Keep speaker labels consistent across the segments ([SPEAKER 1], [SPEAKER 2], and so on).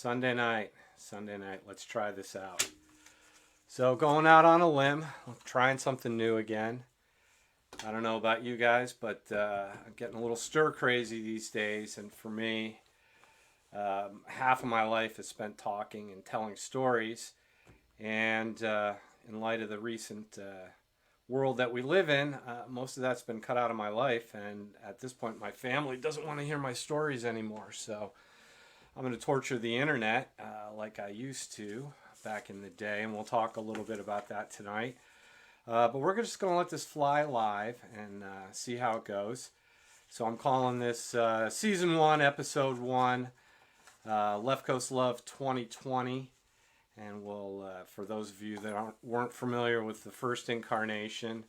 [SPEAKER 1] Sunday night, let's try this out. So going out on a limb, trying something new again. I don't know about you guys, but I'm getting a little stir crazy these days, and for me, half of my life is spent talking and telling stories, and in light of the recent world that we live in, most of that's been cut out of my life, and at this point my family doesn't want to hear my stories anymore, so I'm going to torture the internet like I used to back in the day, and we'll talk a little bit about that tonight. But we're just going to let this fly live and see how it goes. So I'm calling this Season 1, Episode 1, Left Coast Love 2020. And we'll, for those of you that weren't familiar with the first incarnation,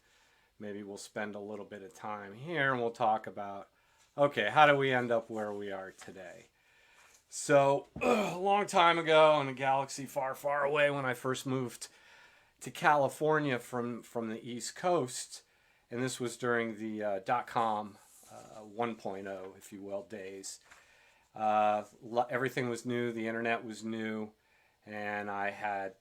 [SPEAKER 1] maybe we'll spend a little bit of time here and we'll talk about, okay, how do we end up where we are today? So, a long time ago in a galaxy far, far away, when I first moved to California from the East Coast, and this was during the .com 1.0, if you will, days. Everything was new, the internet was new, and I had,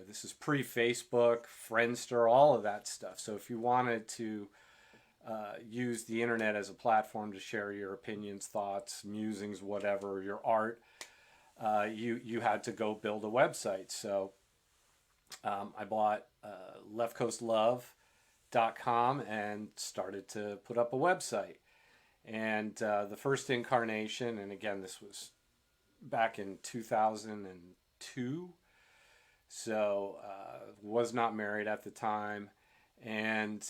[SPEAKER 1] this is pre-Facebook, Friendster, all of that stuff. So if you wanted to use the internet as a platform to share your opinions, thoughts, musings, whatever, your art, you had to go build a website. So I bought leftcoastlove.com and started to put up a website. And the first incarnation, and again, this was back in 2002, so was not married at the time. And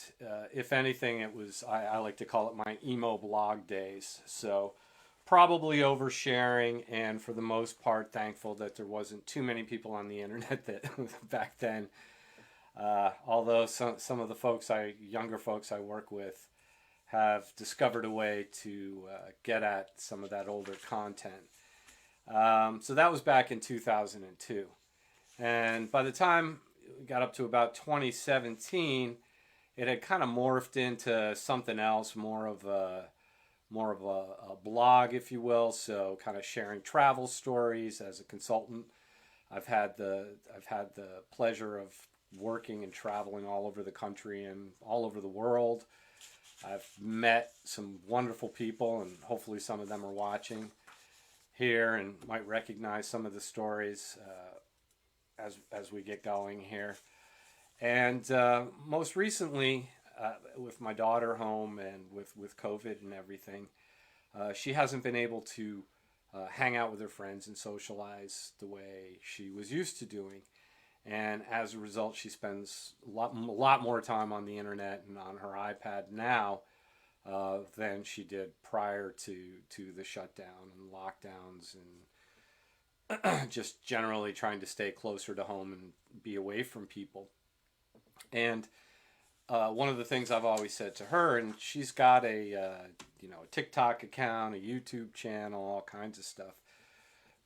[SPEAKER 1] if anything, it was, I like to call it my emo blog days. So probably oversharing, and for the most part thankful that there wasn't too many people on the internet that back then. Although some of the younger folks I work with have discovered a way to get at some of that older content. So that was back in 2002. And by the time we got up to about 2017, it had kind of morphed into something else, more of a blog, if you will. So kind of sharing travel stories as a consultant. I've had the pleasure of working and traveling all over the country and all over the world. I've met some wonderful people, and hopefully some of them are watching here and might recognize some of the stories as we get going here. And most recently, with my daughter home and with COVID and everything, she hasn't been able to hang out with her friends and socialize the way she was used to doing. And as a result, she spends a lot more time on the internet and on her iPad now than she did prior to the shutdown and lockdowns, and just generally trying to stay closer to home and be away from people. And one of the things I've always said to her, and she's got a TikTok account, a YouTube channel, all kinds of stuff,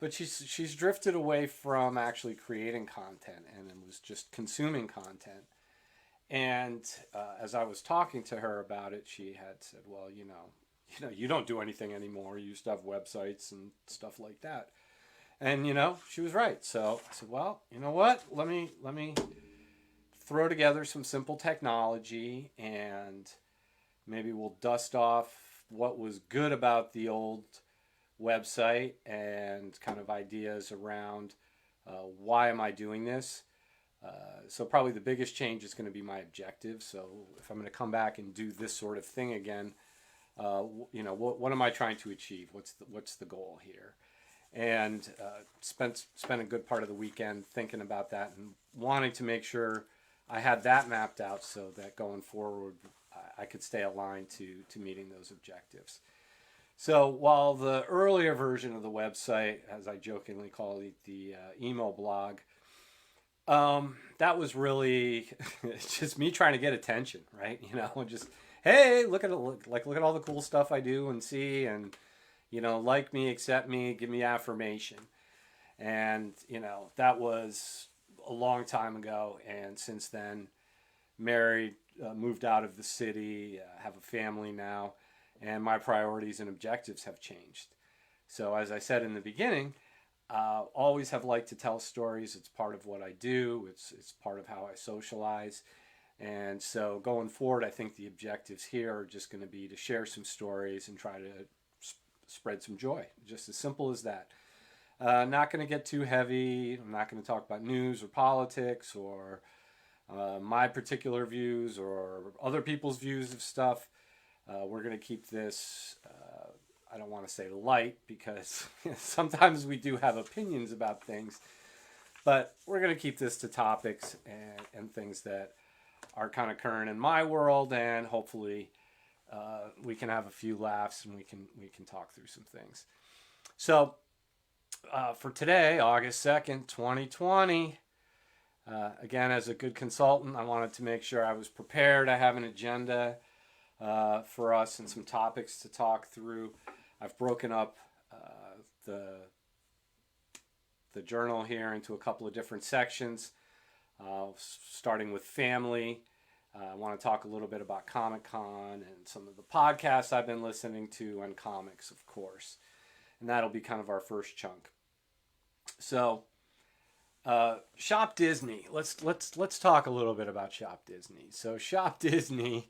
[SPEAKER 1] but she's drifted away from actually creating content and was just consuming content. And as I was talking to her about it, she had said, "Well, you don't do anything anymore. You used to have websites and stuff like that." And she was right. So I said, "Well, you know what? Let me throw together some simple technology, and maybe we'll dust off what was good about the old website and kind of ideas around why am I doing this." So probably the biggest change is going to be my objective. So if I'm going to come back and do this sort of thing again, what am I trying to achieve? What's the goal here? And spent a good part of the weekend thinking about that and wanting to make sure I had that mapped out so that going forward I could stay aligned to meeting those objectives. So while the earlier version of the website, as I jokingly call it, the emo blog, that was really just me trying to get attention, right? Just, hey, look at all the cool stuff I do and see, and like me, accept me, give me affirmation. And that was a long time ago, and since then, married, moved out of the city, have a family now, and my priorities and objectives have changed. So as I said in the beginning, always have liked to tell stories. It's part of what I do. It's part of how I socialize. And so going forward, I think the objectives here are just going to be to share some stories and try to spread some joy. Just as simple as that. Not going to get too heavy. I'm not going to talk about news or politics or my particular views or other people's views of stuff. We're going to keep this, I don't want to say light, because sometimes we do have opinions about things, but we're going to keep this to topics and things that are kind of current in my world, and hopefully we can have a few laughs and we can talk through some things. So for today, August 2nd, 2020, again, as a good consultant, I wanted to make sure I was prepared. I have an agenda for us and some topics to talk through. I've broken up the journal here into a couple of different sections, starting with family. I want to talk a little bit about Comic-Con and some of the podcasts I've been listening to, and comics, of course. And that'll be kind of our first chunk. So, Shop Disney. Let's talk a little bit about Shop Disney. So, Shop Disney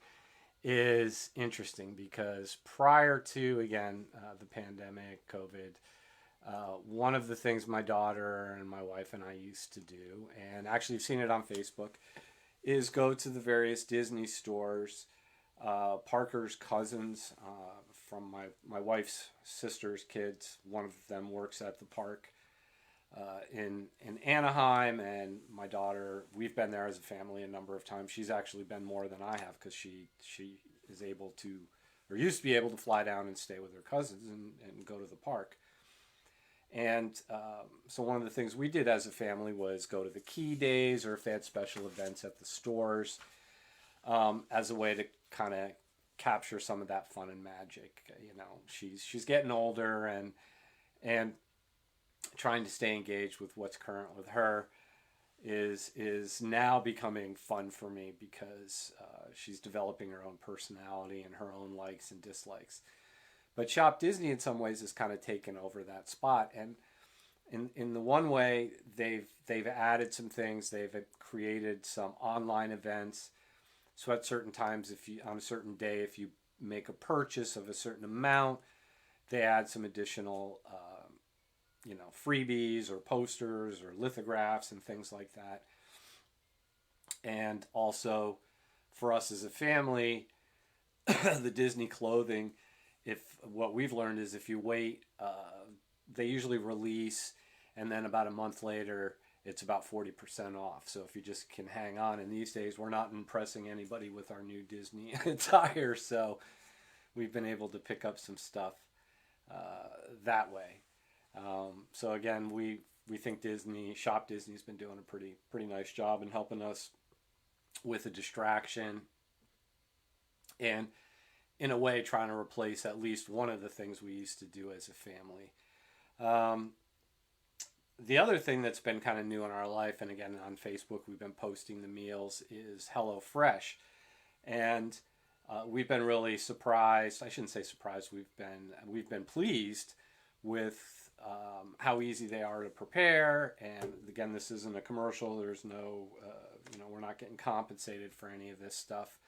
[SPEAKER 1] is interesting because prior to, again, the pandemic, COVID, one of the things my daughter and my wife and I used to do, and actually I've seen it on Facebook, is go to the various Disney stores. Parker's cousins, from my wife's sister's kids, one of them works at the park in Anaheim, and my daughter, we've been there as a family a number of times. She's actually been more than I have because she is able to, or used to be able to, fly down and stay with her cousins and go to the park. And so one of the things we did as a family was go to the Key Days, or if they had special events at the stores, as a way to kind of capture some of that fun and magic. You know, she's getting older, and trying to stay engaged with what's current with her is now becoming fun for me, because she's developing her own personality and her own likes and dislikes. But Shop Disney in some ways has kind of taken over that spot, and in the one way they've added some things. They've created some online events. So at certain times, if you, on a certain day, if you make a purchase of a certain amount, they add some additional freebies or posters or lithographs and things like that. And also for us as a family, the Disney clothing, what we've learned is if you wait, they usually release, and then about a month later, it's about 40% off. So if you just can hang on, and these days we're not impressing anybody with our new Disney attire, so we've been able to pick up some stuff that way. So again, we think Shop Disney's been doing a pretty nice job in helping us with a distraction, and in a way trying to replace at least one of the things we used to do as a family. The other thing that's been kind of new in our life, and again on Facebook we've been posting the meals, is HelloFresh. And we've been really surprised. I shouldn't say surprised. We've been pleased with how easy they are to prepare. And again, this isn't a commercial. There's no, we're not getting compensated for any of this stuff.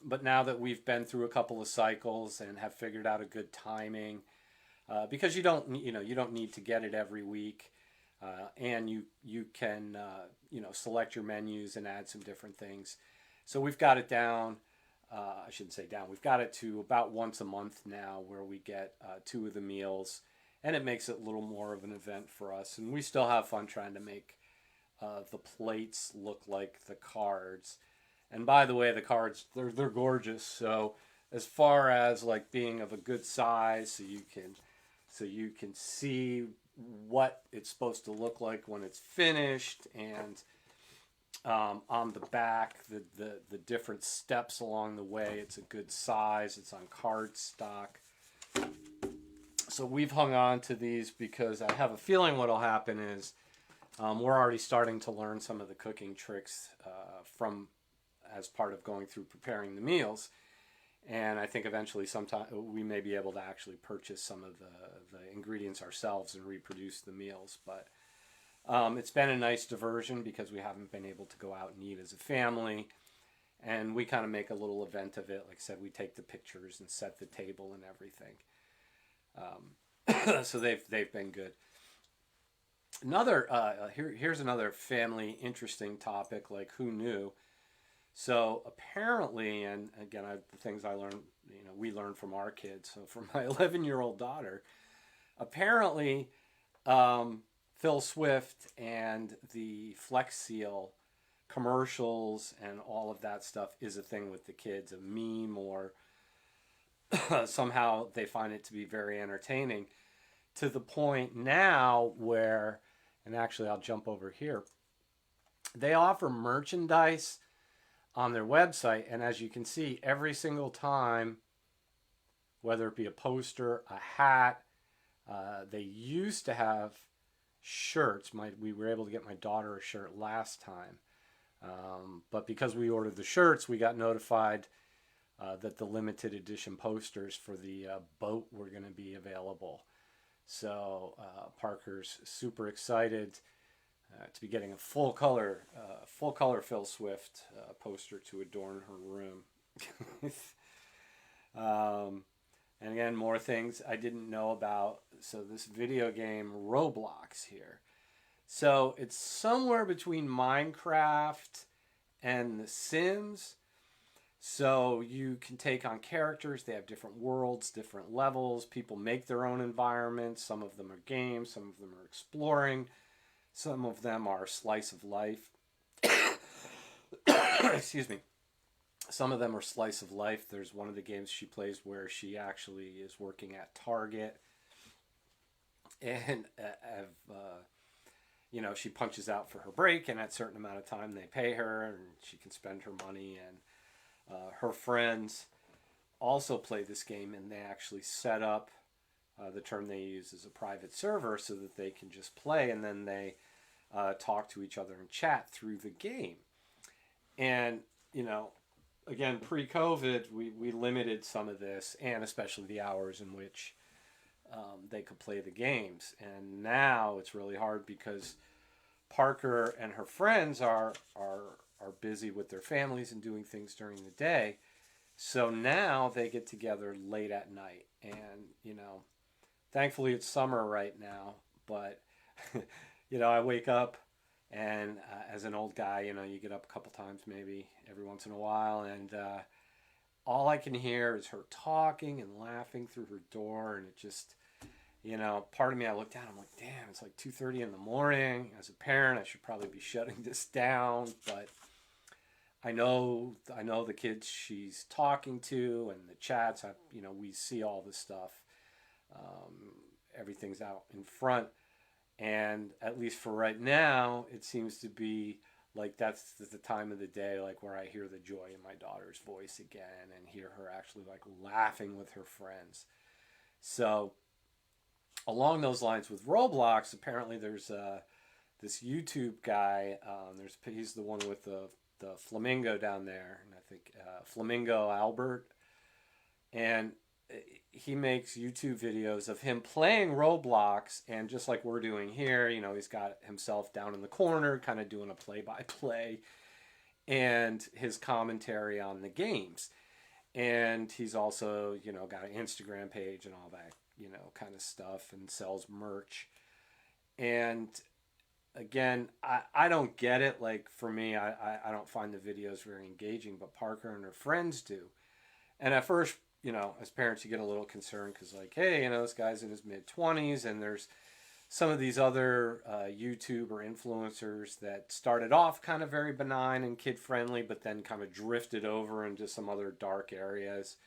[SPEAKER 1] But now that we've been through a couple of cycles and have figured out a good timing, because you don't need to get it every week, and you can select your menus and add some different things. So we've got it down. I shouldn't say down. We've got it to about once a month now, where we get 2 of the meals, and it makes it a little more of an event for us. And we still have fun trying to make the plates look like the cards. And by the way, the cards, they're gorgeous. So as far as like being of a good size, so you can see what it's supposed to look like when it's finished, and on the back, the different steps along the way, it's a good size. It's on card stock. So we've hung on to these because I have a feeling what'll happen is we're already starting to learn some of the cooking tricks from as part of going through preparing the meals. And I think eventually sometime we may be able to actually purchase some of the ingredients ourselves and reproduce the meals. But it's been a nice diversion because we haven't been able to go out and eat as a family. And we kind of make a little event of it. Like I said, we take the pictures and set the table and everything. So they've been good. Here's another family interesting topic. Like, who knew? So apparently, and again, the things I learned, we learned from our kids. So for my 11-year-old daughter, apparently, Phil Swift and the Flex Seal commercials and all of that stuff is a thing with the kids, a meme, or somehow they find it to be very entertaining, to the point now where, and actually I'll jump over here, they offer merchandise on their website, and as you can see, every single time, whether it be a poster, a hat, they used to have shirts. We were able to get my daughter a shirt last time, but because we ordered the shirts, we got notified that the limited edition posters for the boat were going to be available. So Parker's super excited to be getting a full color Phil Swift poster to adorn her room. And again, more things I didn't know about. So this video game Roblox here. So it's somewhere between Minecraft and The Sims. So you can take on characters. They have different worlds, different levels. People make their own environments. Some of them are games. Some of them are exploring. Some of them are slice of life. Excuse me. Some of them are slice of life. There's one of the games she plays where she actually is working at Target. And, she punches out for her break. And at a certain amount of time, they pay her. And she can spend her money. And her friends also play this game. And they actually set up, the term they use is a private server, so that they can just play. And then they talk to each other and chat through the game. And, again, pre-COVID, we limited some of this, and especially the hours in which they could play the games. And now it's really hard because Parker and her friends are busy with their families and doing things during the day. So now they get together late at night. And, thankfully it's summer right now. But, I wake up. And as an old guy, you get up a couple times maybe every once in a while. And all I can hear is her talking and laughing through her door. And it just, part of me, I look down, I'm like, damn, it's like 2:30 in the morning. As a parent, I should probably be shutting this down. But I know the kids she's talking to and the chats, we see all this stuff. Everything's out in front. And at least for right now, it seems to be like that's the time of the day, like where I hear the joy in my daughter's voice again and hear her actually like laughing with her friends. So along those lines with Roblox, apparently there's this YouTube guy. He's the one with the flamingo down there, and I think Flamingo Albert, and he makes YouTube videos of him playing Roblox, and just like we're doing here, he's got himself down in the corner, kind of doing a play-by-play, and his commentary on the games. And he's also, got an Instagram page and all that, kind of stuff, and sells merch. And again, I don't get it. Like, for me, I don't find the videos very engaging, but Parker and her friends do. And at first, as parents, you get a little concerned because, like, hey, this guy's in his mid-20s, and there's some of these other YouTube or influencers that started off kind of very benign and kid-friendly, but then kind of drifted over into some other dark areas.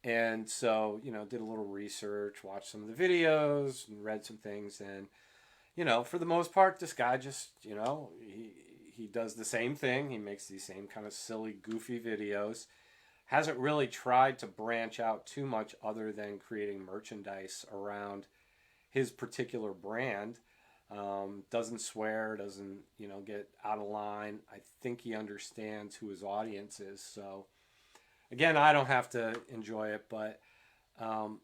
[SPEAKER 1] And so, did a little research, watched some of the videos, and read some things, and, for the most part, this guy just, he does the same thing. He makes these same kind of silly, goofy videos. Hasn't really tried to branch out too much other than creating merchandise around his particular brand. Doesn't swear, doesn't, get out of line. I think he understands who his audience is. So Again, I don't have to enjoy it, but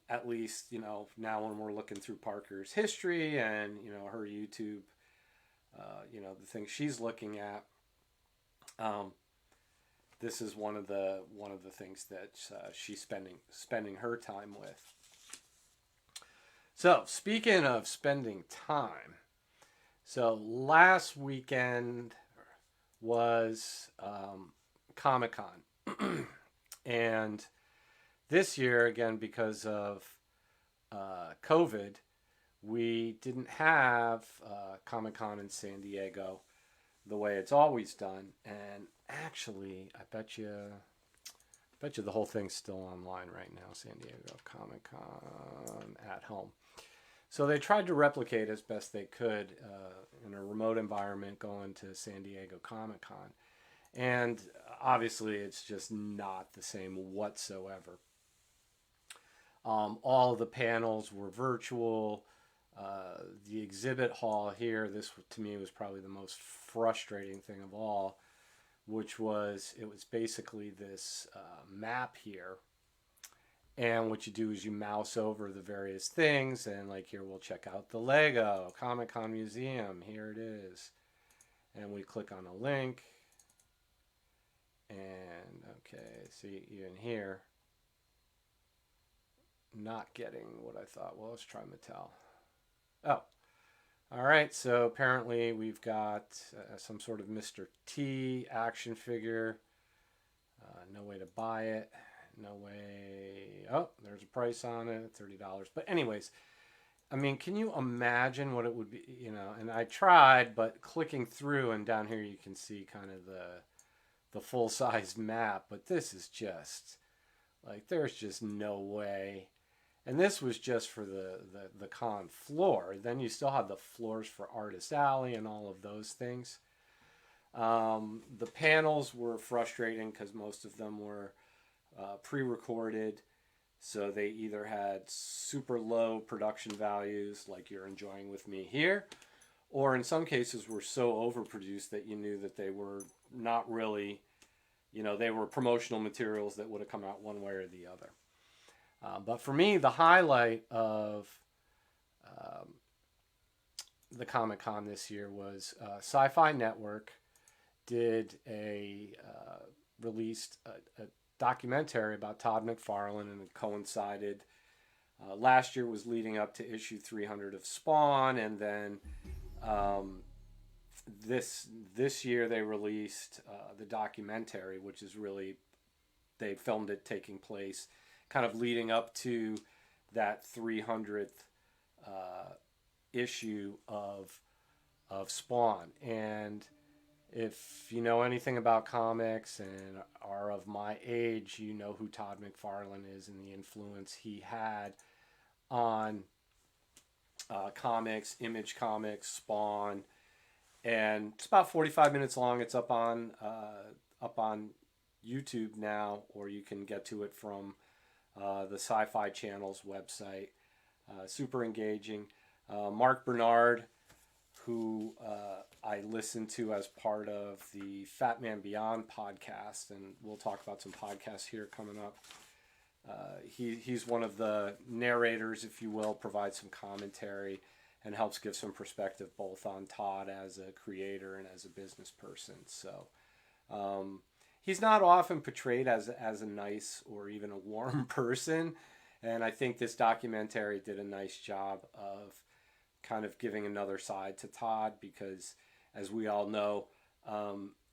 [SPEAKER 1] at least, now when we're looking through Parker's history and, her YouTube, the things she's looking at, um, this is one of the things that she's spending her time with. So, speaking of spending time, so last weekend was Comic Con. And this year, again, because of COVID, we didn't have Comic Con in San Diego the way it's always done. And actually, I bet you the whole thing's still online right now. San Diego Comic Con at home. So they tried to replicate as best they could in a remote environment going to San Diego Comic Con. And obviously it's just not the same whatsoever. All of the panels were virtual. The exhibit hall here, this to me was probably the most frustrating thing of all, which was, it was basically this map here. And what you do is you mouse over the various things, and like here we'll check out the Lego Comic Con Museum. Here it is. And we click on a link. And okay, see, even here, not getting what I thought. Well, let's try Mattel. Oh, all right. So apparently we've got some sort of Mr. T action figure. No way to buy it. No way. Oh, there's a price on it, $30. But anyways, I mean, can you imagine what it would be, and I tried, but clicking through, and down here you can see kind of the full-size map, but this is just, like, there's just no way. And this was just for the con floor. Then you still have the floors for Artist Alley and all of those things. The panels were frustrating because most of them were pre-recorded, so they either had super low production values like you're enjoying with me here, or in some cases were so overproduced that you knew that they were not really, they were promotional materials that would have come out one way or the other. But for me, the highlight of the Comic Con this year was Sci-Fi Network released a documentary about Todd McFarlane, and it coincided. Last year was leading up to issue 300 of Spawn, and then this year they released the documentary, which is really, they filmed it taking place kind of leading up to that 300th issue of Spawn. And if you know anything about comics and are of my age, you know who Todd McFarlane is and the influence he had on comics, Image Comics, Spawn. And it's about 45 minutes long. It's up on YouTube now, or you can get to it from the Sci-Fi Channel's website. Super engaging. Mark Bernard, who I listened to as part of the Fat Man Beyond podcast, and we'll talk about some podcasts here coming up. He's one of the narrators, if you will, provides some commentary and helps give some perspective both on Todd as a creator and as a business person. So he's not often portrayed as a nice or even a warm person, and I think this documentary did a nice job of kind of giving another side to Todd, because as we all know,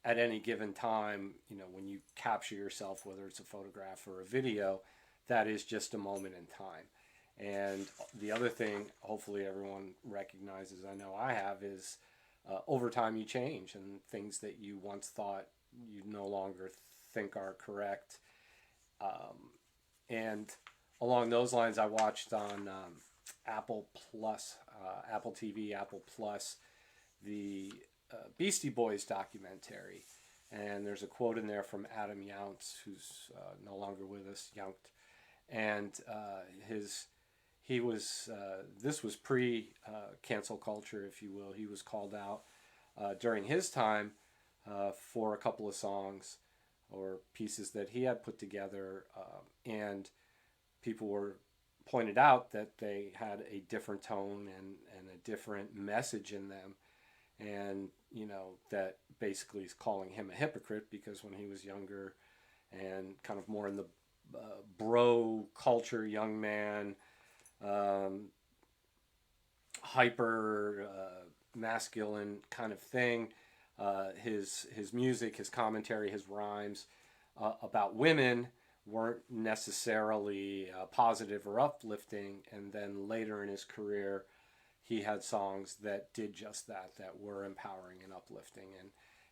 [SPEAKER 1] at any given time, when you capture yourself, whether it's a photograph or a video, that is just a moment in time. And the other thing, hopefully everyone recognizes, I know I have, is over time you change, and things that you once thought you no longer think are correct. And along those lines, I watched on Apple Plus, Apple TV, Apple Plus, the Beastie Boys documentary. And there's a quote in there from Adam Younts, who's no longer with us, Yount. And this was pre-cancel culture, if you will. He was called out during his time for a couple of songs or pieces that he had put together, and people were pointed out that they had a different tone and a different message in them, and that basically is calling him a hypocrite because when he was younger and kind of more in the bro culture, young man, um, hyper masculine kind of thing. His music, his commentary, his rhymes about women weren't necessarily positive or uplifting. And then later in his career, he had songs that did just that, that were empowering and uplifting.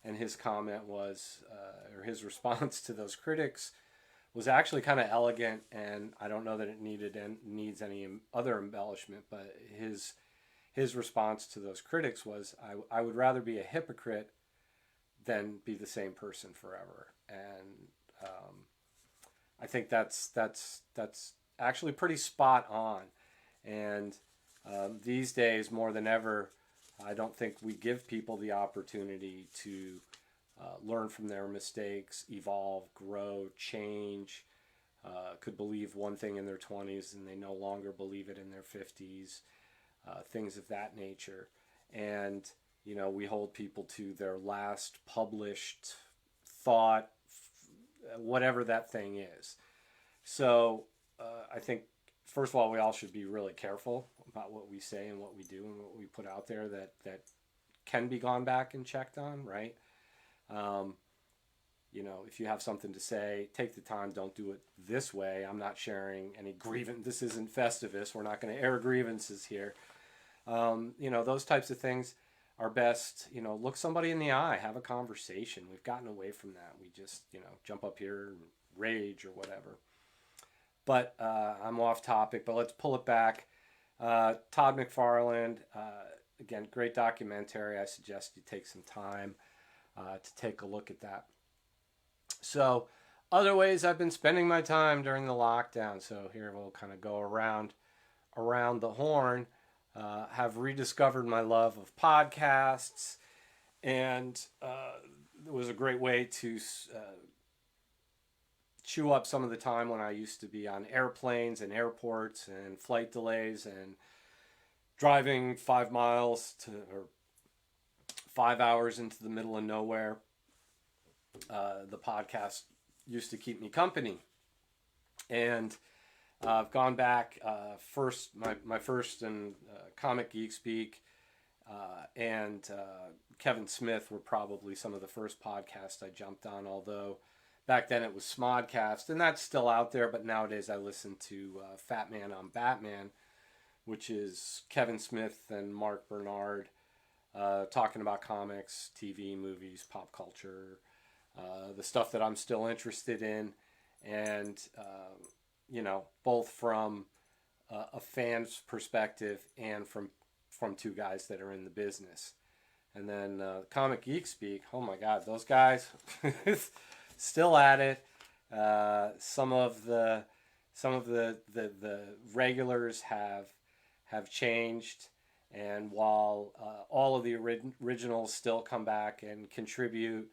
[SPEAKER 1] And his comment was, or his response to those critics was actually kind of elegant, and I don't know that it needs any other embellishment, but his response to those critics was, I would rather be a hypocrite than be the same person forever. And I think that's actually pretty spot on. And these days, more than ever, I don't think we give people the opportunity to learn from their mistakes, evolve, grow, change. Could believe one thing in their 20s and they no longer believe it in their 50s. Things of that nature. And, we hold people to their last published thought, whatever that thing is. So I think, first of all, we all should be really careful about what we say and what we do and what we put out there that can be gone back and checked on, right? If you have something to say, take the time. Don't do it this way. I'm not sharing any grievance. This isn't Festivus. We're not going to air grievances here. Those types of things are best. Look somebody in the eye, have a conversation. We've gotten away from that. We just, jump up here and rage or whatever. But I'm off topic, but let's pull it back. Todd McFarlane, again, great documentary. I suggest you take some time to take a look at that. So, other ways I've been spending my time during the lockdown. So here we'll kind of go around the horn. Have rediscovered my love of podcasts, and it was a great way to chew up some of the time when I used to be on airplanes and airports and flight delays and driving 5 miles or 5 hours into the middle of nowhere. The podcast used to keep me company, and I've gone back. My first and Comic Geek Speak and Kevin Smith were probably some of the first podcasts I jumped on. Although back then it was Smodcast, and that's still out there. But nowadays I listen to Fat Man on Batman, which is Kevin Smith and Mark Bernard talking about comics, TV, movies, pop culture. The stuff that I'm still interested in, and both from a fan's perspective and from two guys that are in the business. And then Comic Geek Speak, oh my God, those guys still at it. Some of the regulars have changed, and while all of the originals still come back and contribute.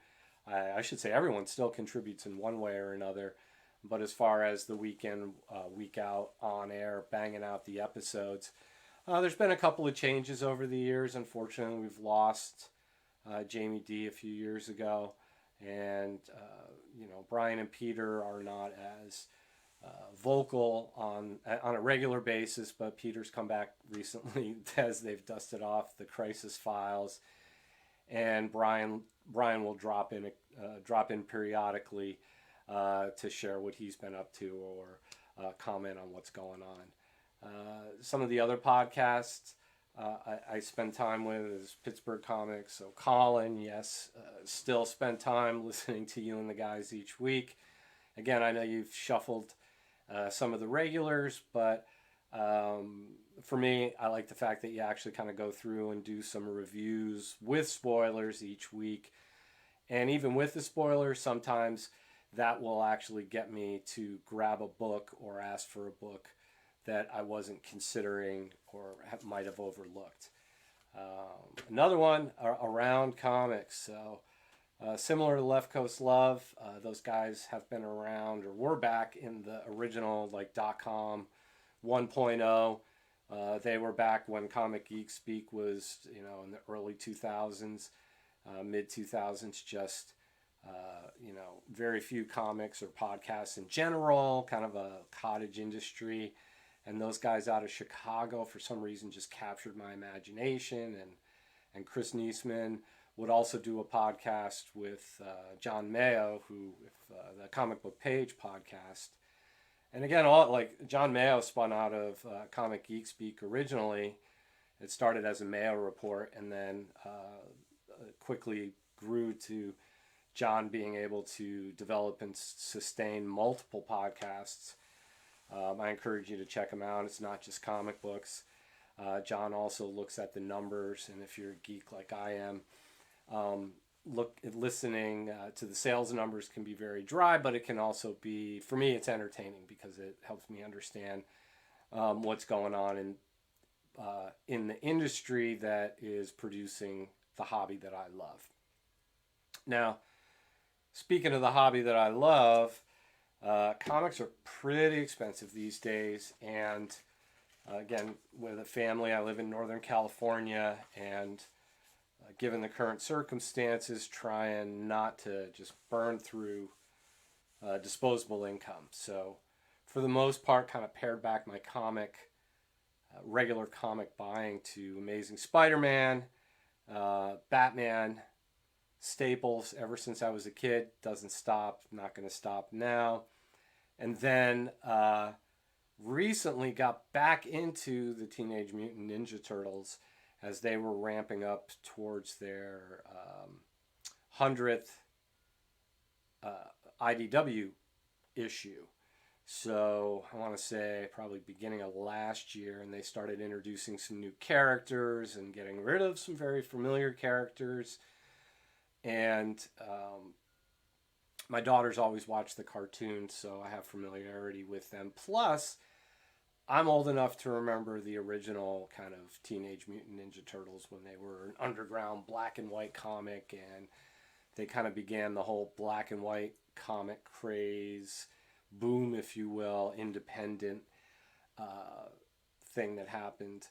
[SPEAKER 1] I should say everyone still contributes in one way or another, but as far as the week in, week out, on air, banging out the episodes, there's been a couple of changes over the years. Unfortunately, we've lost Jamie D a few years ago, and Brian and Peter are not as vocal on a regular basis, but Peter's come back recently as they've dusted off the Crisis Files, and Brian will drop in periodically to share what he's been up to or comment on what's going on. Some of the other podcasts I spend time with is Pittsburgh Comics. So Colin, yes, still spend time listening to you and the guys each week. Again, I know you've shuffled some of the regulars, but for me, I like the fact that you actually kind of go through and do some reviews with spoilers each week. And even with the spoilers, sometimes that will actually get me to grab a book or ask for a book that I wasn't considering or might have overlooked. Another one around comics. So Similar to Leftcoastlove, those guys have been around or were back in the original like .com 1.0. They were back when Comic Geek Speak was, in the early 2000s, mid 2000s, just, very few comics or podcasts in general, kind of a cottage industry. And those guys out of Chicago, for some reason, just captured my imagination. And Chris Niesman would also do a podcast with John Mayo, who, the Comic Book Page podcast. And again, John Mayo spun out of Comic Geek Speak originally. It started as a Mayo report, and then quickly grew to John being able to develop and sustain multiple podcasts. I encourage you to check him out. It's not just comic books. John also looks at the numbers, and if you're a geek like I am, listening to the sales numbers can be very dry, but it can also be, for me, it's entertaining because it helps me understand what's going on in the industry that is producing the hobby that I love. Now, speaking of the hobby that I love, comics are pretty expensive these days, and again, with a family, I live in Northern California, and given the current circumstances, trying not to just burn through disposable income. So for the most part, kind of pared back my regular comic buying to Amazing Spider-Man, Batman, staples ever since I was a kid. Doesn't stop, not going to stop now. And then recently got back into the Teenage Mutant Ninja Turtles as they were ramping up towards their 100th IDW issue. So I want to say probably beginning of last year, and they started introducing some new characters and getting rid of some very familiar characters. And my daughters always watch the cartoons, so I have familiarity with them. Plus, I'm old enough to remember the original kind of Teenage Mutant Ninja Turtles when they were an underground black and white comic, and they kind of began the whole black and white comic craze, boom, if you will, independent thing that happened.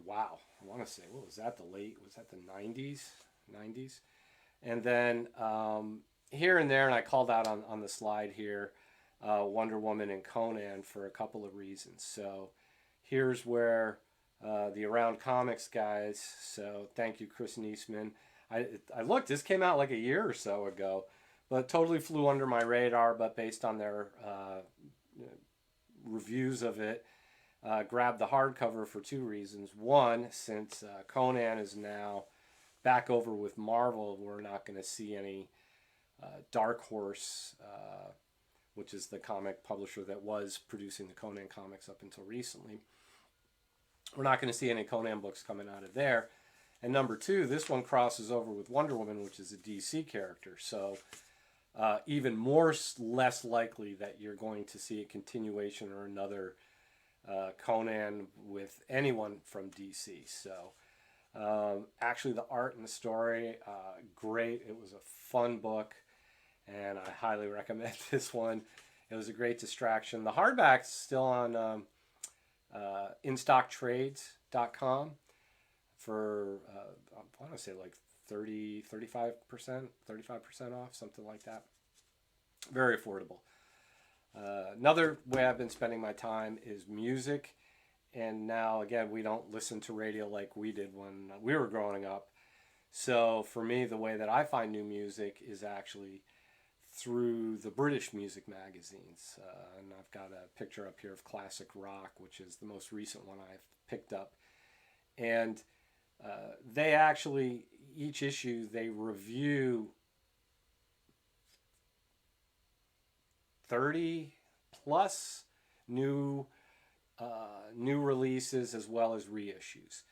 [SPEAKER 1] Wow, I want to say, what was that, was that the 90s? And then here and there, and I called out on the slide here, Wonder Woman and Conan for a couple of reasons. So here's where the Around Comics guys, so thank you, Chris Niesman. I looked, this came out like a year or so ago, but totally flew under my radar, but based on their reviews of it, grabbed the hardcover for two reasons. One, since Conan is now back over with Marvel, we're not going to see any Dark Horse, which is the comic publisher that was producing the Conan comics up until recently. We're not going to see any Conan books coming out of there. And number two, this one crosses over with Wonder Woman, which is a DC character. So even less likely that you're going to see a continuation or another Conan with anyone from DC. So actually the art and the story, great. It was a fun book, and I highly recommend this one. It was a great distraction. The hardback's still on instocktrades.com for, I want to say like 35% off, something like that. Very affordable. Another way I've been spending my time is music. And now, again, we don't listen to radio like we did when we were growing up. So for me, the way that I find new music is actually through the British music magazines. And I've got a picture up here of Classic Rock, which is the most recent one I've picked up. And they actually, each issue, they review 30 plus new releases as well as reissues.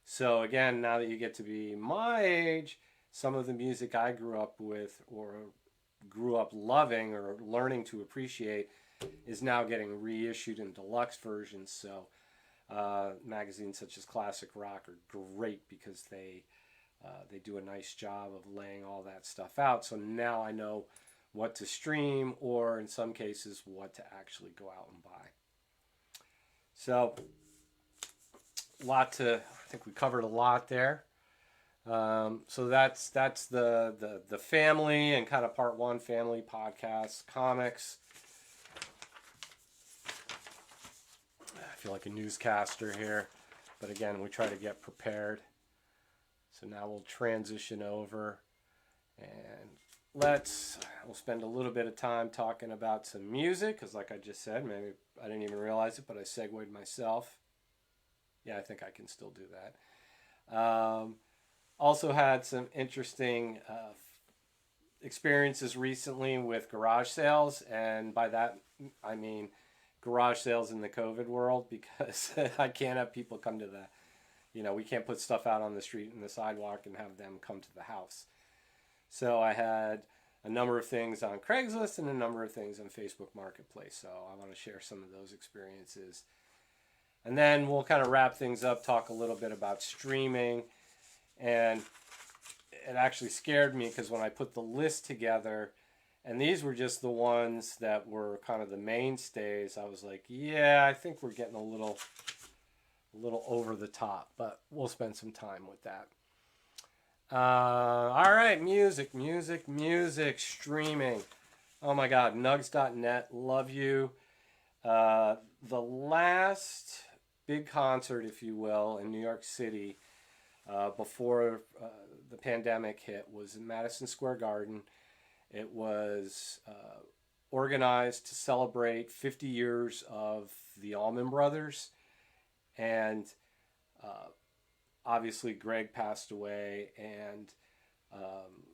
[SPEAKER 1] So again, now that you get to be my age, some of the music I grew up with or grew up loving or learning to appreciate is now getting reissued in deluxe versions. So magazines such as Classic Rock are great because they They do a nice job of laying all that stuff out. So now I know what to stream, or in some cases, what to actually go out and buy. So, I think we covered a lot there. So that's the family and kind of part one, family podcasts, comics. I feel like a newscaster here, but again, we try to get prepared. So now we'll transition over and we'll spend a little bit of time talking about some music, because like I just said, maybe I didn't even realize it, but I segued myself. Yeah, I think I can still do that. Also had some interesting experiences recently with garage sales, and by that I mean garage sales in the COVID world, because I can't have people come to we can't put stuff out on the street and the sidewalk and have them come to the house. So I had a number of things on Craigslist and a number of things on Facebook Marketplace. So I want to share some of those experiences. And then we'll kind of wrap things up, talk a little bit about streaming. And it actually scared me, because when I put the list together, and these were just the ones that were kind of the mainstays, I was like, yeah, I think we're getting a little over the top, but we'll spend some time with that. All right, music, streaming. Oh my God, nugs.net, love you. The last big concert, if you will, in New York City before the pandemic hit was in Madison Square Garden. It was organized to celebrate 50 years of the Allman Brothers. And obviously Greg passed away, and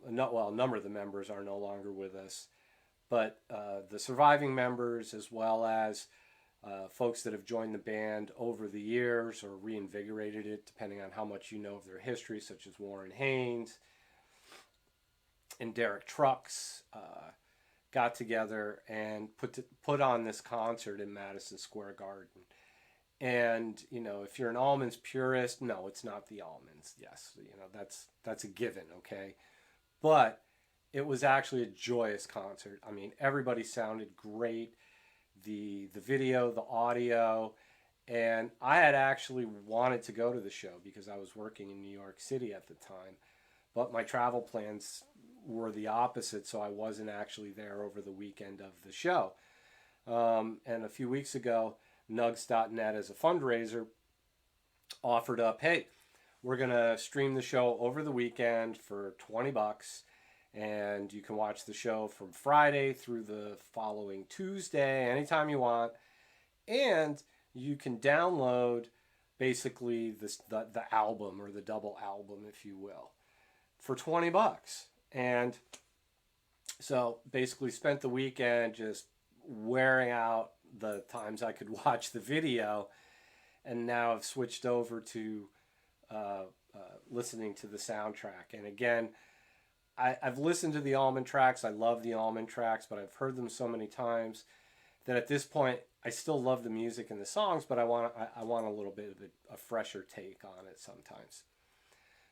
[SPEAKER 1] a number of the members are no longer with us. But the surviving members, as well as folks that have joined the band over the years or reinvigorated it, depending on how much you know of their history, such as Warren Haynes and Derek Trucks, got together and put on this concert in Madison Square Garden. And, if you're an Allman's purist, no, it's not the Allmans. Yes, that's a given, okay? But it was actually a joyous concert. I mean, everybody sounded great. The video, the audio, and I had actually wanted to go to the show because I was working in New York City at the time. But my travel plans were the opposite, so I wasn't actually there over the weekend of the show. And a few weeks ago, nugs.net, as a fundraiser, offered up, hey, we're going to stream the show over the weekend for $20, and you can watch the show from Friday through the following Tuesday, anytime you want, and you can download basically the album, or the double album, if you will, for $20. And so basically spent the weekend just wearing out the times I could watch the video, and now I've switched over to listening to the soundtrack. And again, I've listened to the Allman tracks. I love the Allman tracks, but I've heard them so many times that at this point I still love the music and the songs, but I want a little bit of a fresher take on it sometimes.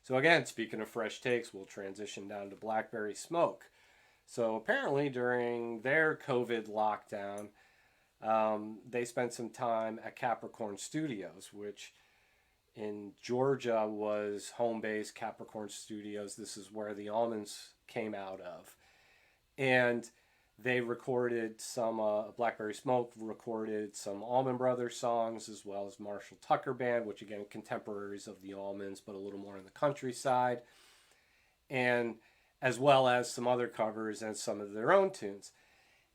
[SPEAKER 1] So again, speaking of fresh takes, we'll transition down to Blackberry Smoke. So apparently during their COVID lockdown, they spent some time at Capricorn Studios, which in Georgia was home base. Capricorn Studios, this is where the Allmans came out of. And they recorded some, Blackberry Smoke recorded some Allman Brothers songs, as well as Marshall Tucker Band, which again, contemporaries of the Allmans, but a little more in the countryside. And as well as some other covers and some of their own tunes.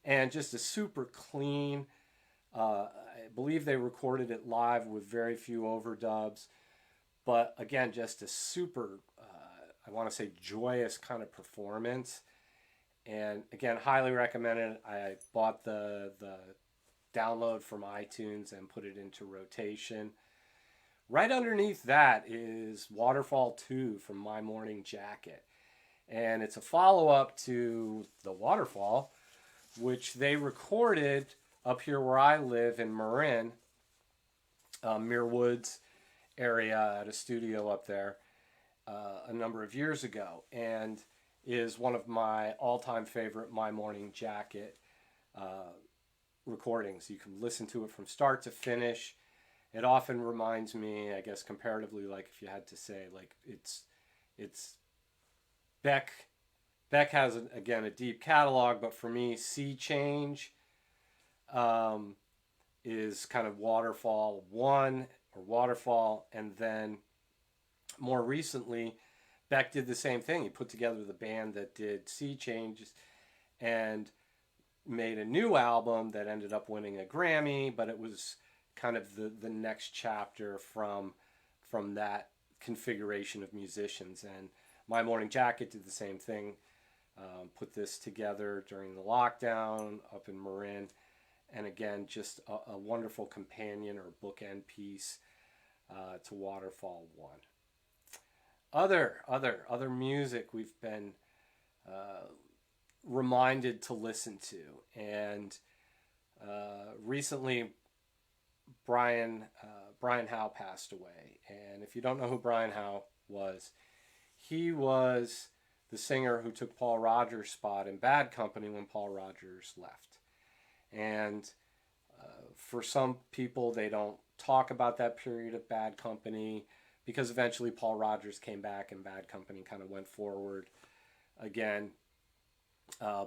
[SPEAKER 1] And just a super clean, I believe they recorded it live with very few overdubs. But again, just a super, I want to say, joyous kind of performance. And again, highly recommended. I bought the download from iTunes and put it into rotation. Right underneath that is Waterfall 2 from My Morning Jacket. And it's a follow-up to The Waterfall, which they recorded up here where I live in Marin, Muir Woods area, at a studio up there. a number of years ago, and is one of my all-time favorite My Morning Jacket recordings. You can listen to it from start to finish. It often reminds me, I guess, comparatively, like if you had to say, like it's Beck. Beck has again a deep catalog, but for me, Sea Change um, is kind of Waterfall 1 or Waterfall, and then more recently, Beck did the same thing. He put together the band that did Sea Changes and made a new album that ended up winning a Grammy, but it was kind of the next chapter from that configuration of musicians. And My Morning Jacket did the same thing, put this together during the lockdown up in Marin, and again, just a wonderful companion or bookend piece to Waterfall 1. Other music we've been reminded to listen to, and recently Brian Howe passed away. And if you don't know who Brian Howe was, he was the singer who took Paul Rodgers' spot in Bad Company when Paul Rodgers left. And for some people, they don't talk about that period of Bad Company because eventually Paul Rodgers came back and Bad Company kind of went forward again,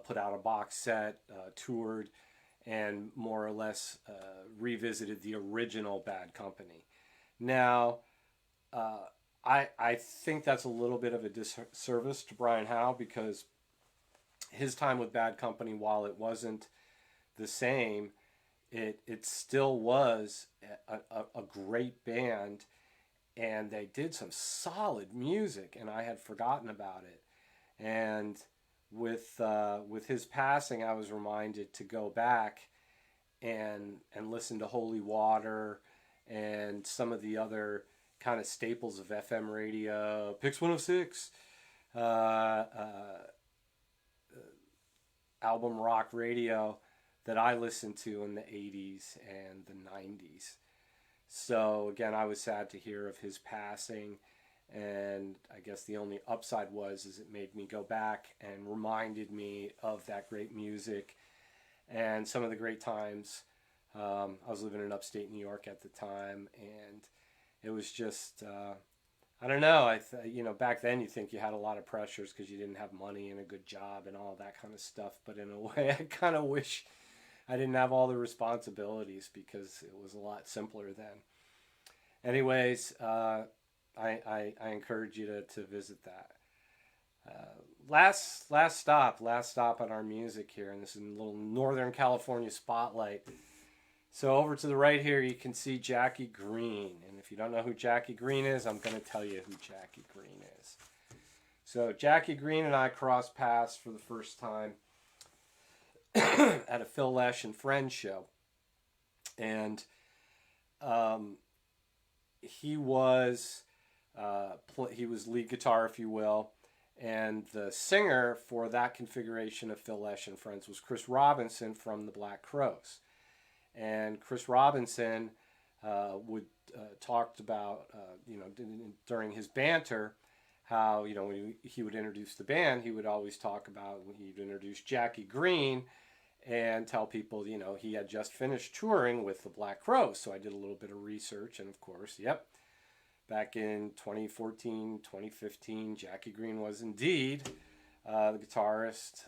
[SPEAKER 1] put out a box set, toured, and more or less revisited the original Bad Company. Now, I think that's a little bit of a disservice to Brian Howe, because his time with Bad Company, while it wasn't the same, it still was a great band, and they did some solid music, and I had forgotten about it. And with his passing, I was reminded to go back and listen to Holy Water and some of the other kind of staples of FM radio, Pix 106, album rock radio that I listened to in the 80s and the 90s. So again, I was sad to hear of his passing, and I guess the only upside is it made me go back and reminded me of that great music and some of the great times. I was living in upstate New York at the time, and it was just, I don't know, back then you think you had a lot of pressures because you didn't have money and a good job and all that kind of stuff, but in a way I kind of wish I didn't have all the responsibilities, because it was a lot simpler then. Anyways, I encourage you to visit that. Last stop on our music here, and this is a little Northern California spotlight. So over to the right here, you can see Jackie Green. And if you don't know who Jackie Green is, I'm going to tell you who Jackie Green is. So Jackie Green and I crossed paths for the first time at a Phil Lesh and Friends show. And he was lead guitar, if you will. And the singer for that configuration of Phil Lesh and Friends was Chris Robinson from the Black Crowes. And Chris Robinson would talked about, during his banter, how, when he would introduce the band, he would always talk about when he'd introduce Jackie Green and tell people, he had just finished touring with the Black Crowes. So I did a little bit of research, and of course, back in 2014, 2015, Jackie Green was indeed the guitarist,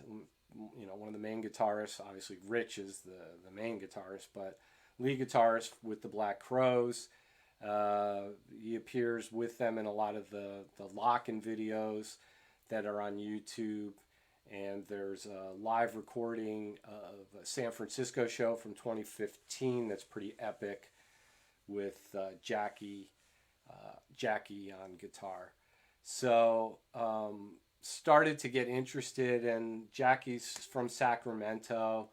[SPEAKER 1] one of the main guitarists. Obviously, Rich is the main guitarist, but lead guitarist with the Black Crowes. He appears with them in a lot of the lock-in videos that are on YouTube. And there's a live recording of a San Francisco show from 2015 that's pretty epic, with Jackie on guitar. So started to get interested, and Jackie's from Sacramento.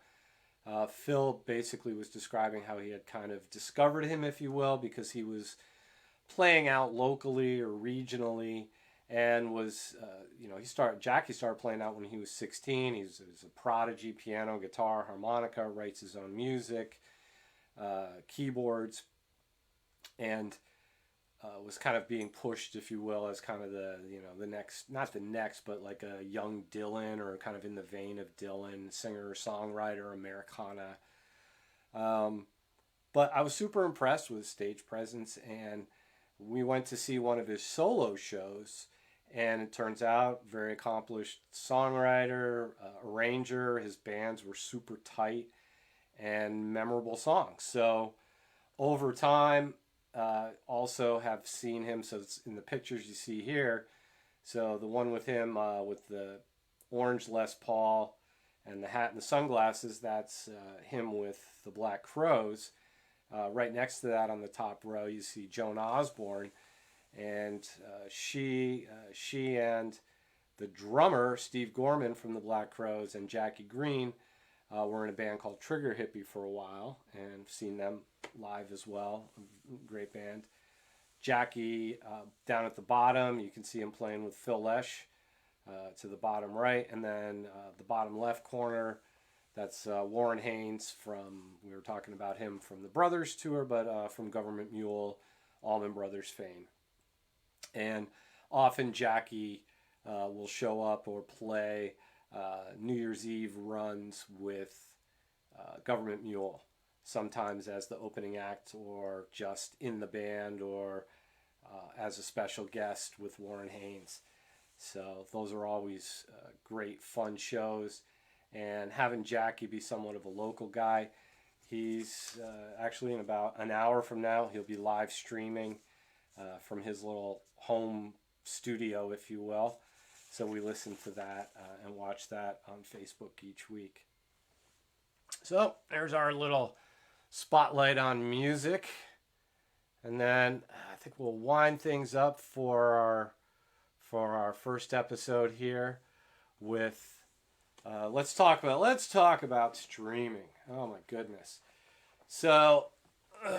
[SPEAKER 1] Phil basically was describing how he had kind of discovered him, if you will, because he was playing out locally or regionally, and was, Jackie started playing out when he was 16. He's a prodigy, piano, guitar, harmonica, writes his own music, keyboards, and was kind of being pushed, if you will, as kind of the, the next, not the next, but like a young Dylan, or kind of in the vein of Dylan, singer, songwriter, Americana. But I was super impressed with his stage presence, and we went to see one of his solo shows, and it turns out very accomplished songwriter, arranger. His bands were super tight and memorable songs. So over time, also have seen him. So it's in the pictures you see here. So the one with him with the orange Les Paul and the hat and the sunglasses, that's him with the Black Crowes. Right next to that on the top row, you see Joan Osborne, and she and the drummer Steve Gorman from the Black Crowes and Jackie Green were in a band called Trigger Hippie for a while, and seen them live as well. Great band. Jackie down at the bottom, you can see him playing with Phil Lesh to the bottom right, and then the bottom left corner, that's Warren Haynes we were talking about him from the Brothers tour, but from Government Mule, Allman Brothers fame. And often Jackie will show up or play New Year's Eve runs with Government Mule, sometimes as the opening act or just in the band, or as a special guest with Warren Haynes. So those are always great, fun shows. And having Jackie be somewhat of a local guy, he's actually in about an hour from now, he'll be live streaming from his little home studio, if you will. So we listen to that and watch that on Facebook each week. So there's our little spotlight on music. And then I think we'll wind things up for our first episode here with let's talk about streaming. Oh my goodness. So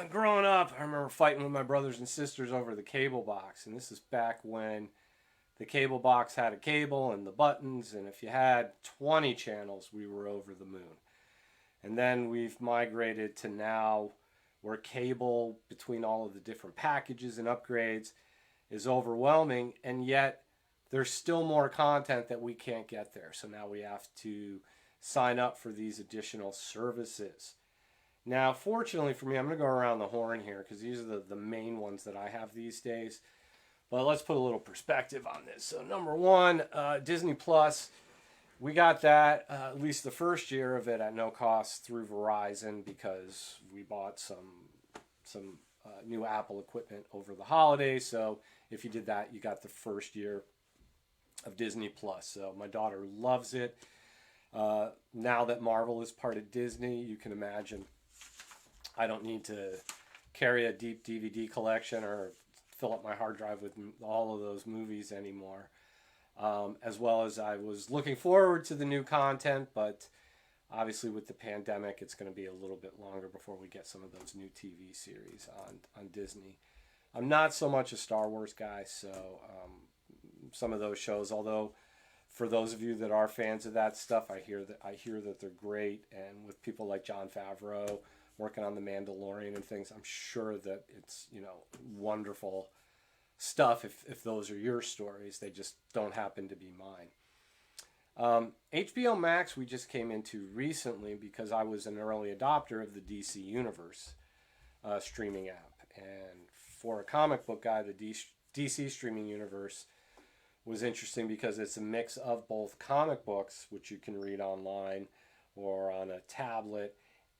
[SPEAKER 1] growing up, I remember fighting with my brothers and sisters over the cable box, and this is back when the cable box had a cable and the buttons, and if you had 20 channels, we were over the moon. And then we've migrated to now where cable, between all of the different packages and upgrades, is overwhelming, and yet there's still more content that we can't get there. So now we have to sign up for these additional services. Now, fortunately for me, I'm going to go around the horn here because these are the main ones that I have these days. But let's put a little perspective on this. So number one, Disney Plus. We got that, at least the first year of it, at no cost through Verizon, because we bought some new Apple equipment over the holidays. So if you did that, you got the first year of Disney Plus. So my daughter loves it. Now that Marvel is part of Disney, you can imagine I don't need to carry a deep DVD collection or fill up my hard drive with all of those movies anymore. As well as I was looking forward to the new content, but obviously with the pandemic, it's going to be a little bit longer before we get some of those new TV series on Disney. I'm not so much a Star Wars guy, so some of those shows, although for those of you that are fans of that stuff, I hear that they're great, and with people like Jon Favreau working on The Mandalorian and things, I'm sure that it's, wonderful stuff if those are your stories. They just don't happen to be mine. HBO Max we just came into recently because I was an early adopter of the DC Universe streaming app, and for a comic book guy, the DC streaming universe was interesting because it's a mix of both comic books, which you can read online or on a tablet,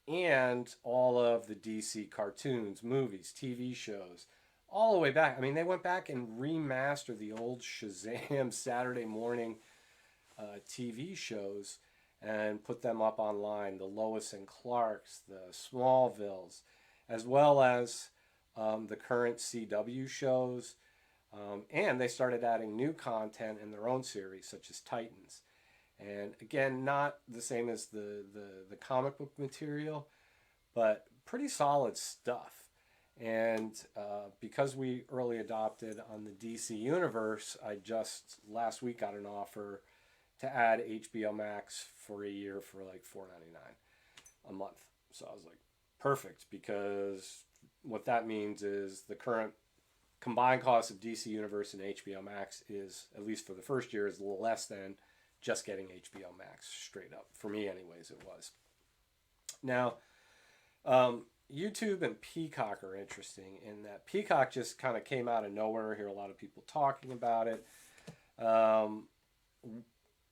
[SPEAKER 1] and all of the DC cartoons, movies, TV shows, all the way back. I mean, they went back and remastered the old Shazam Saturday morning TV shows and put them up online. The Lois and Clarks, the Smallvilles, as well as the current CW shows. And they started adding new content in their own series, such as Titans. And again, not the same as the comic book material, but pretty solid stuff. And because we early adopted on the DC Universe, I just last week got an offer to add HBO Max for a year for like $4.99 a month. So I was like, perfect, because what that means is the current combined cost of DC Universe and HBO Max is, at least for the first year, is less than just getting HBO Max straight up. For me anyways, it was. Now, YouTube and Peacock are interesting in that Peacock just kind of came out of nowhere. I hear a lot of people talking about it.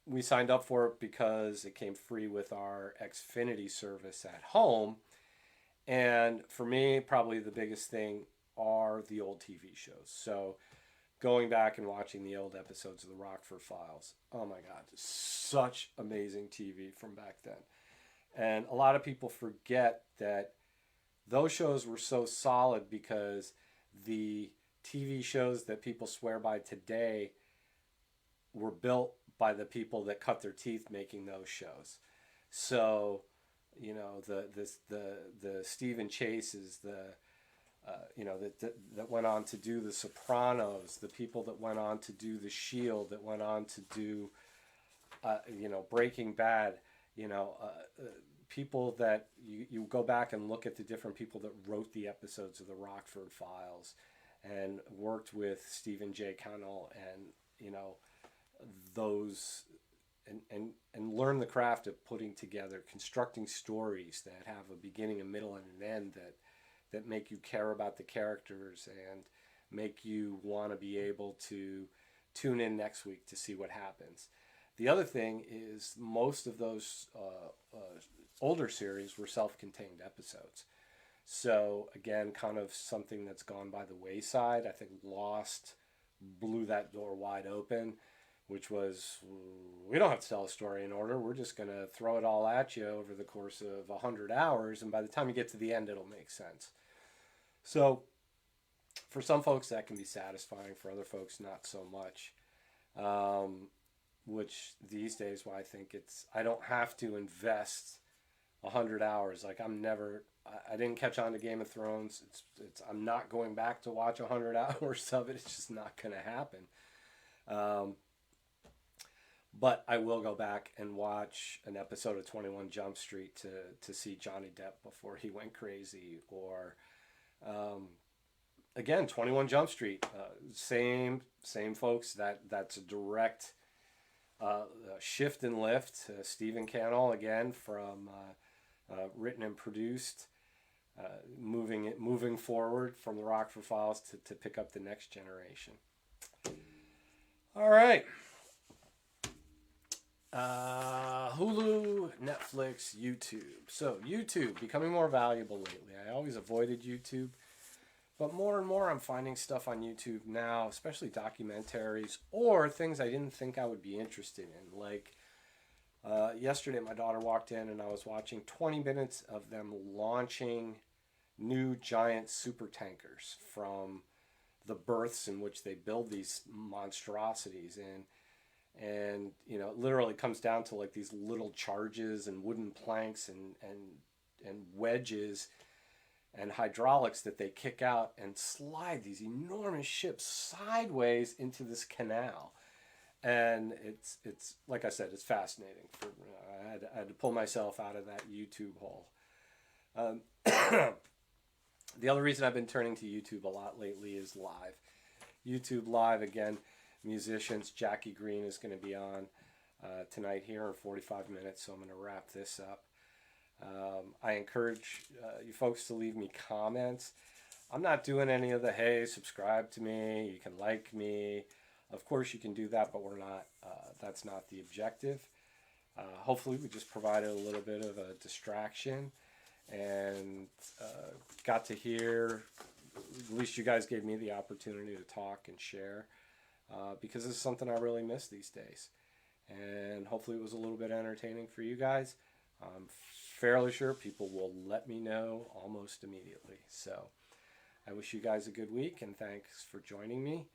[SPEAKER 1] We signed up for it because it came free with our Xfinity service at home. And for me, probably the biggest thing are the old TV shows. So going back and watching the old episodes of the Rockford Files. Oh my God, such amazing TV from back then. And a lot of people forget that those shows were so solid because the TV shows that people swear by today were built by the people that cut their teeth making those shows. So, you know, the Stephen Chases, that went on to do The Sopranos, the people that went on to do The Shield, that went on to do, Breaking Bad, people that you go back and look at the different people that wrote the episodes of the Rockford Files and worked with Stephen J. Cannell and, those and learn the craft of putting together, constructing stories that have a beginning, a middle, and an end that make you care about the characters and make you want to be able to tune in next week to see what happens. The other thing is most of those older series were self-contained episodes. So again, kind of something that's gone by the wayside. I think Lost blew that door wide open, which was, we don't have to tell a story in order. We're just going to throw it all at you over the course of 100 hours. And by the time you get to the end, it'll make sense. So for some folks, that can be satisfying. For other folks, not so much. Which these days, why I think I don't have to invest 100 hours. Like I didn't catch on to Game of Thrones. I'm not going back to watch 100 hours of it. It's just not going to happen. But I will go back and watch an episode of 21 Jump Street to see Johnny Depp before he went crazy. Or, again, 21 Jump Street, same folks. That's a direct shift and lift. Stephen Cannell, again, from written and produced, moving forward from the Rockford Files to pick up the next generation. All right. Hulu, Netflix, YouTube. So YouTube becoming more valuable lately. I always avoided YouTube, but more and more I'm finding stuff on YouTube now, especially documentaries or things I didn't think I would be interested in. Like yesterday, my daughter walked in and I was watching 20 minutes of them launching new giant super tankers from the berths in which they build these monstrosities in. And it literally comes down to like these little charges and wooden planks and wedges and hydraulics that they kick out and slide these enormous ships sideways into this canal. And it's like I said, it's fascinating. I had to pull myself out of that YouTube hole. The other reason I've been turning to YouTube a lot lately is live. YouTube Live, again, musicians. Jackie Green is going to be on tonight here in 45 minutes, so I'm going to wrap this up. I encourage you folks to leave me comments. I'm not doing any of the, hey, subscribe to me, you can like me. Of course you can do that, but we're not. That's not the objective. Hopefully we just provided a little bit of a distraction and got to hear, at least you guys gave me the opportunity to talk and share. Because this is something I really miss these days. And hopefully it was a little bit entertaining for you guys. I'm fairly sure people will let me know almost immediately. So I wish you guys a good week and thanks for joining me.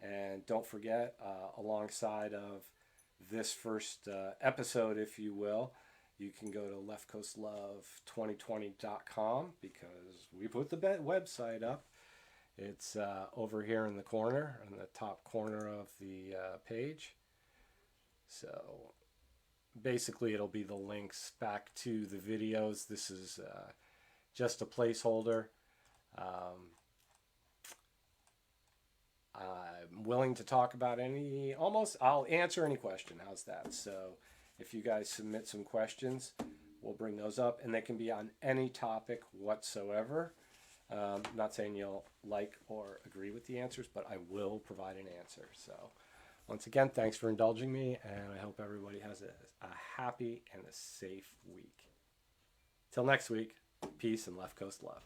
[SPEAKER 1] And don't forget, alongside of this first episode, if you will, you can go to leftcoastlove2020.com because we put the website up. It's over here in the corner, in the top corner of the page. So basically it'll be the links back to the videos. This is just a placeholder. I'm willing to talk about I'll answer any question. How's that? So if you guys submit some questions, we'll bring those up, and they can be on any topic whatsoever. Not saying you'll like or agree with the answers, but I will provide an answer. So once again, thanks for indulging me, and I hope everybody has a happy and a safe week. Till next week, peace and Left Coast love.